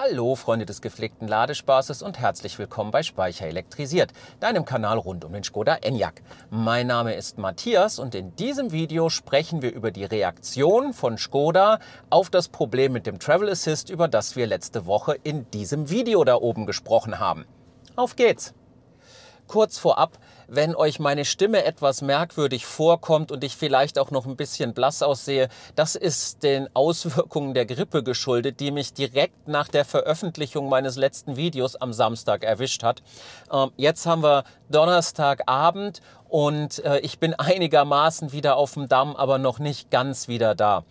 Hallo Freunde des gepflegten Ladespaßes und herzlich willkommen bei Speicher elektrisiert, deinem Kanal rund um den Škoda Enyaq. Mein Name ist Matthias und in diesem Video sprechen wir über die Reaktion von Škoda auf das Problem mit dem Travel Assist, über das wir letzte Woche in diesem Video da oben gesprochen haben. Auf geht's! Kurz vorab, wenn euch meine Stimme etwas merkwürdig vorkommt und ich vielleicht auch noch ein bisschen blass aussehe, das ist den Auswirkungen der Grippe geschuldet, die mich direkt nach der Veröffentlichung meines letzten Videos am Samstag erwischt hat. Jetzt haben wir Donnerstagabend und ich bin einigermaßen wieder auf dem Damm, aber noch nicht ganz wieder da.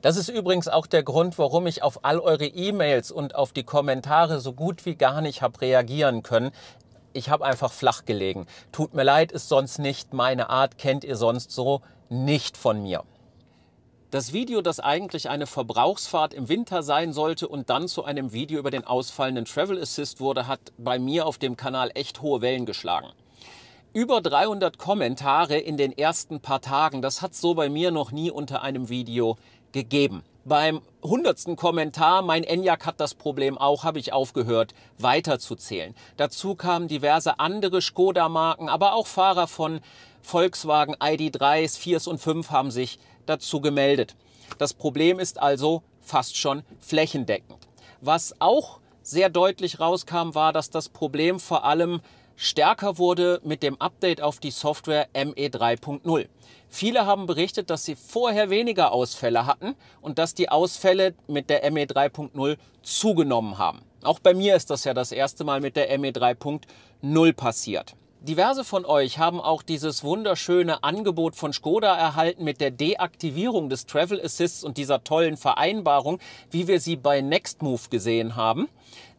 Das ist übrigens auch der Grund, warum ich auf all eure E-Mails und auf die Kommentare so gut wie gar nicht habe reagieren können. Ich habe einfach flach gelegen. Tut mir leid, ist sonst nicht meine Art, kennt ihr sonst so nicht von mir. Das Video, das eigentlich eine Verbrauchsfahrt im Winter sein sollte und dann zu einem Video über den ausfallenden Travel Assist wurde, hat bei mir auf dem Kanal echt hohe Wellen geschlagen. Über 300 Kommentare in den ersten paar Tagen, das hat so bei mir noch nie unter einem Video gegeben. Beim 100. Kommentar, mein Enyaq hat das Problem auch, habe ich aufgehört weiterzuzählen. Dazu kamen diverse andere Škoda-Marken, aber auch Fahrer von Volkswagen ID.3s, 4s und 5 haben sich dazu gemeldet. Das Problem ist also fast schon flächendeckend. Was auch sehr deutlich rauskam, war, dass das Problem vor allem stärker wurde mit dem Update auf die Software ME 3.0. Viele haben berichtet, dass sie vorher weniger Ausfälle hatten und dass die Ausfälle mit der ME 3.0 zugenommen haben. Auch bei mir ist das ja das erste Mal mit der ME 3.0 passiert. Diverse von euch haben auch dieses wunderschöne Angebot von Škoda erhalten mit der Deaktivierung des Travel Assists und dieser tollen Vereinbarung, wie wir sie bei Nextmove gesehen haben.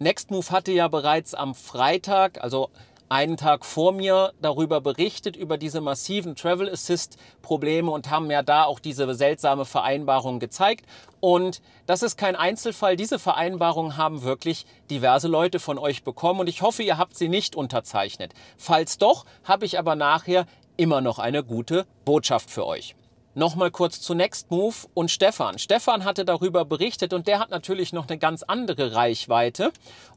Nextmove hatte ja bereits am Freitag, also einen Tag vor mir, darüber berichtet, über diese massiven Travel Assist Probleme und haben ja da auch diese seltsame Vereinbarung gezeigt. Und das ist kein Einzelfall. Diese Vereinbarung haben wirklich diverse Leute von euch bekommen und ich hoffe, ihr habt sie nicht unterzeichnet. Falls doch, habe ich aber nachher immer noch eine gute Botschaft für euch. Nochmal kurz zu Nextmove und Stefan. Stefan hatte darüber berichtet und der hat natürlich noch eine ganz andere Reichweite.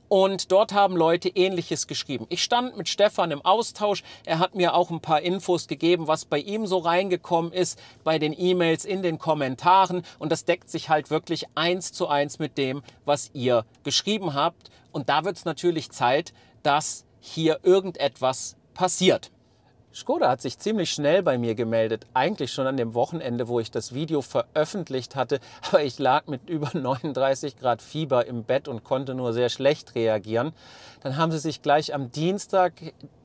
Und dort haben Leute Ähnliches geschrieben. Ich stand mit Stefan im Austausch. Er hat mir auch ein paar Infos gegeben, was bei ihm so reingekommen ist, bei den E-Mails, in den Kommentaren. Und das deckt sich halt wirklich 1:1 mit dem, was ihr geschrieben habt. Und da wird es natürlich Zeit, dass hier irgendetwas passiert. Škoda hat sich ziemlich schnell bei mir gemeldet, eigentlich schon an dem Wochenende, wo ich das Video veröffentlicht hatte, aber ich lag mit über 39 Grad Fieber im Bett und konnte nur sehr schlecht reagieren. Dann haben sie sich gleich am Dienstag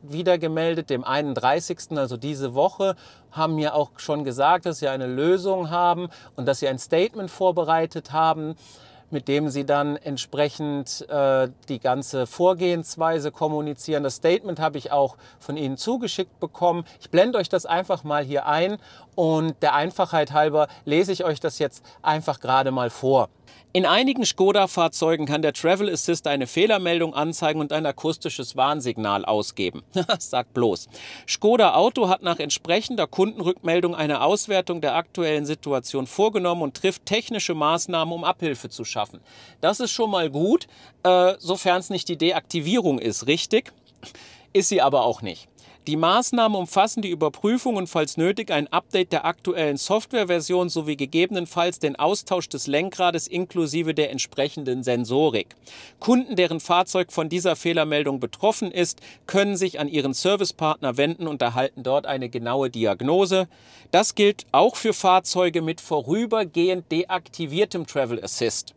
wieder gemeldet, dem 31., also diese Woche, haben mir auch schon gesagt, dass sie eine Lösung haben und dass sie ein Statement vorbereitet haben, mit dem sie dann entsprechend die ganze Vorgehensweise kommunizieren. Das Statement habe ich auch von ihnen zugeschickt bekommen. Ich blende euch das einfach mal hier ein und der Einfachheit halber lese ich euch das jetzt einfach gerade mal vor. In einigen Škoda-Fahrzeugen kann der Travel Assist eine Fehlermeldung anzeigen und ein akustisches Warnsignal ausgeben. Sagt bloß. Škoda Auto hat nach entsprechender Kundenrückmeldung eine Auswertung der aktuellen Situation vorgenommen und trifft technische Maßnahmen, um Abhilfe zu schaffen. Das ist schon mal gut, sofern es nicht die Deaktivierung ist, richtig? Ist sie aber auch nicht. Die Maßnahmen umfassen die Überprüfung und falls nötig ein Update der aktuellen Softwareversion sowie gegebenenfalls den Austausch des Lenkrades inklusive der entsprechenden Sensorik. Kunden, deren Fahrzeug von dieser Fehlermeldung betroffen ist, können sich an ihren Servicepartner wenden und erhalten dort eine genaue Diagnose. Das gilt auch für Fahrzeuge mit vorübergehend deaktiviertem Travel Assist.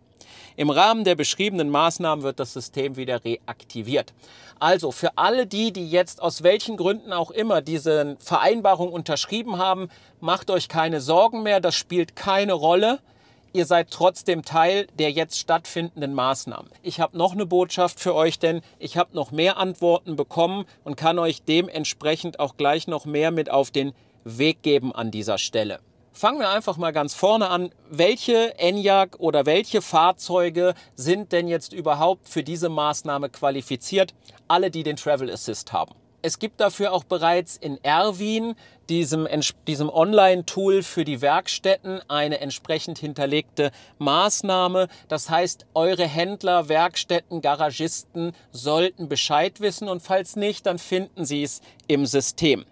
Im Rahmen der beschriebenen Maßnahmen wird das System wieder reaktiviert. Also für alle die, die jetzt aus welchen Gründen auch immer diese Vereinbarung unterschrieben haben, macht euch keine Sorgen mehr, das spielt keine Rolle. Ihr seid trotzdem Teil der jetzt stattfindenden Maßnahmen. Ich habe noch eine Botschaft für euch, denn ich habe noch mehr Antworten bekommen und kann euch dementsprechend auch gleich noch mehr mit auf den Weg geben an dieser Stelle. Fangen wir einfach mal ganz vorne an. Welche Enyaq oder welche Fahrzeuge sind denn jetzt überhaupt für diese Maßnahme qualifiziert? Alle, die den Travel Assist haben. Es gibt dafür auch bereits in Erwin, diesem Online-Tool für die Werkstätten, eine entsprechend hinterlegte Maßnahme. Das heißt, eure Händler, Werkstätten, Garagisten sollten Bescheid wissen und falls nicht, dann finden sie es im System.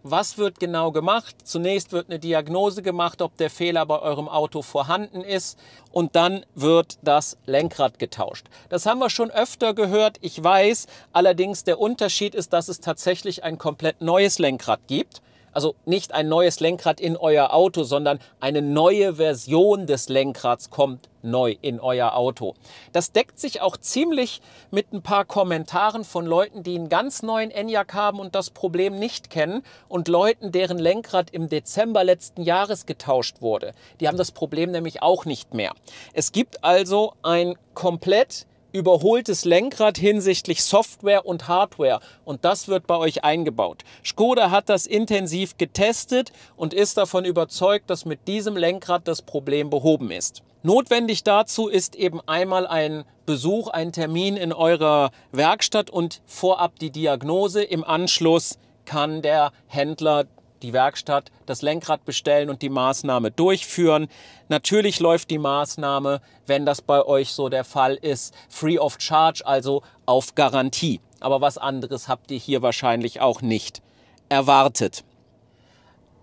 Was wird genau gemacht? Zunächst wird eine Diagnose gemacht, ob der Fehler bei eurem Auto vorhanden ist und dann wird das Lenkrad getauscht. Das haben wir schon öfter gehört, ich weiß, allerdings der Unterschied ist, dass es tatsächlich ein komplett neues Lenkrad gibt. Also nicht ein neues Lenkrad in euer Auto, sondern eine neue Version des Lenkrads kommt neu in euer Auto. Das deckt sich auch ziemlich mit ein paar Kommentaren von Leuten, die einen ganz neuen Enyaq haben und das Problem nicht kennen und Leuten, deren Lenkrad im Dezember letzten Jahres getauscht wurde. Die haben das Problem nämlich auch nicht mehr. Es gibt also ein komplett überholtes Lenkrad hinsichtlich Software und Hardware und das wird bei euch eingebaut. Škoda hat das intensiv getestet und ist davon überzeugt, dass mit diesem Lenkrad das Problem behoben ist. Notwendig dazu ist eben einmal ein Besuch, ein Termin in eurer Werkstatt und vorab die Diagnose. Im Anschluss kann der Händler, die Werkstatt, das Lenkrad bestellen und die Maßnahme durchführen. Natürlich läuft die Maßnahme, wenn das bei euch so der Fall ist, free of charge, also auf Garantie. Aber was anderes habt ihr hier wahrscheinlich auch nicht erwartet.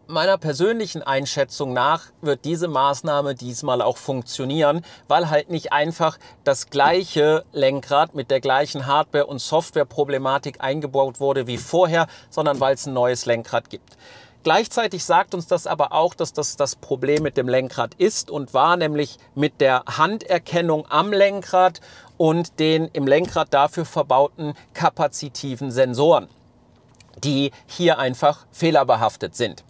Meiner persönlichen Einschätzung nach wird diese Maßnahme diesmal auch funktionieren, weil halt nicht einfach das gleiche Lenkrad mit der gleichen Hardware- und Softwareproblematik eingebaut wurde wie vorher, sondern weil es ein neues Lenkrad gibt. Gleichzeitig sagt uns das aber auch, dass das das Problem mit dem Lenkrad ist und war, nämlich mit der Handerkennung am Lenkrad und den im Lenkrad dafür verbauten kapazitiven Sensoren, die hier einfach fehlerbehaftet sind.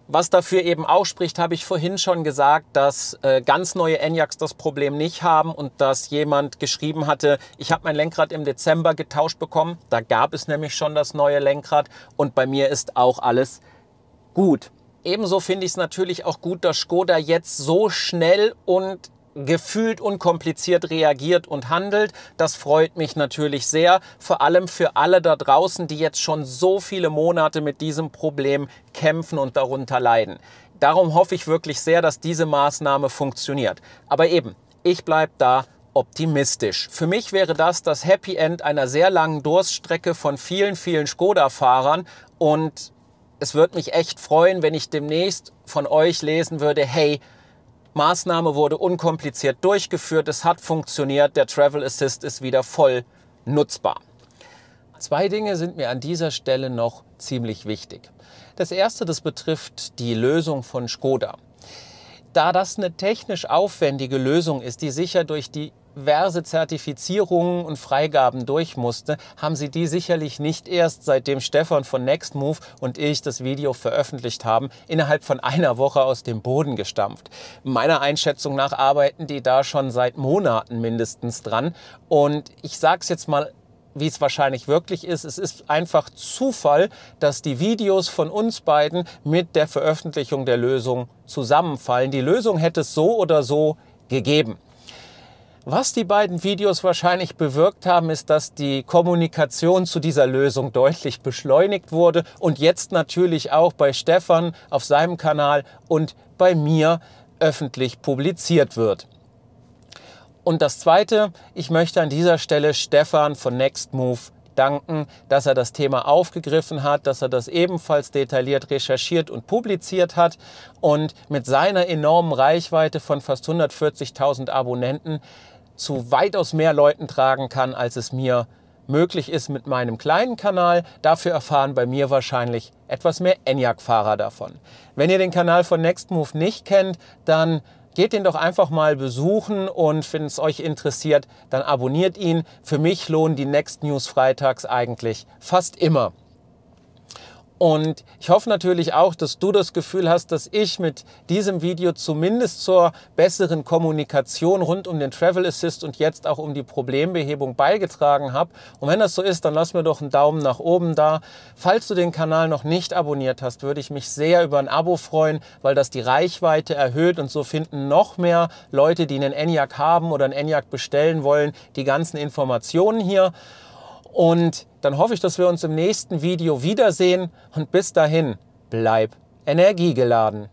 Was dafür eben auch spricht, habe ich vorhin schon gesagt, dass ganz neue Enyaqs das Problem nicht haben und dass jemand geschrieben hatte, ich habe mein Lenkrad im Dezember getauscht bekommen. Da gab es nämlich schon das neue Lenkrad und bei mir ist auch alles gut. Ebenso finde ich es natürlich auch gut, dass Škoda jetzt so schnell und gefühlt unkompliziert reagiert und handelt. Das freut mich natürlich sehr, vor allem für alle da draußen, die jetzt schon so viele Monate mit diesem Problem kämpfen und darunter leiden. Darum hoffe ich wirklich sehr, dass diese Maßnahme funktioniert. Aber eben, ich bleibe da optimistisch. Für mich wäre das Happy End einer sehr langen Durststrecke von vielen, vielen Škoda-Fahrern und es würde mich echt freuen, wenn ich demnächst von euch lesen würde, hey, Maßnahme wurde unkompliziert durchgeführt, es hat funktioniert, der Travel Assist ist wieder voll nutzbar. Zwei Dinge sind mir an dieser Stelle noch ziemlich wichtig. Das erste, das betrifft die Lösung von Škoda. Da das eine technisch aufwendige Lösung ist, die sicher durch diverse Zertifizierungen und Freigaben durch musste, haben sie die sicherlich nicht erst, seitdem Stefan von Nextmove und ich das Video veröffentlicht haben, innerhalb von einer Woche aus dem Boden gestampft. Meiner Einschätzung nach arbeiten die da schon seit Monaten mindestens dran. Und ich sage es jetzt mal, wie es wahrscheinlich wirklich ist. Es ist einfach Zufall, dass die Videos von uns beiden mit der Veröffentlichung der Lösung zusammenfallen. Die Lösung hätte es so oder so gegeben. Was die beiden Videos wahrscheinlich bewirkt haben, ist, dass die Kommunikation zu dieser Lösung deutlich beschleunigt wurde und jetzt natürlich auch bei Stefan auf seinem Kanal und bei mir öffentlich publiziert wird. Und das Zweite, ich möchte an dieser Stelle Stefan von Nextmove danken, dass er das Thema aufgegriffen hat, dass er das ebenfalls detailliert recherchiert und publiziert hat und mit seiner enormen Reichweite von fast 140.000 Abonnenten zu weitaus mehr Leuten tragen kann, als es mir möglich ist mit meinem kleinen Kanal. Dafür erfahren bei mir wahrscheinlich etwas mehr Enyaq-Fahrer davon. Wenn ihr den Kanal von Nextmove nicht kennt, dann geht ihn doch einfach mal besuchen und wenn es euch interessiert, dann abonniert ihn. Für mich lohnen die Next News freitags eigentlich fast immer. Und ich hoffe natürlich auch, dass du das Gefühl hast, dass ich mit diesem Video zumindest zur besseren Kommunikation rund um den Travel Assist und jetzt auch um die Problembehebung beigetragen habe. Und wenn das so ist, dann lass mir doch einen Daumen nach oben da. Falls du den Kanal noch nicht abonniert hast, würde ich mich sehr über ein Abo freuen, weil das die Reichweite erhöht und so finden noch mehr Leute, die einen Enyaq haben oder einen Enyaq bestellen wollen, die ganzen Informationen hier. Und dann hoffe ich, dass wir uns im nächsten Video wiedersehen und bis dahin, bleib energiegeladen.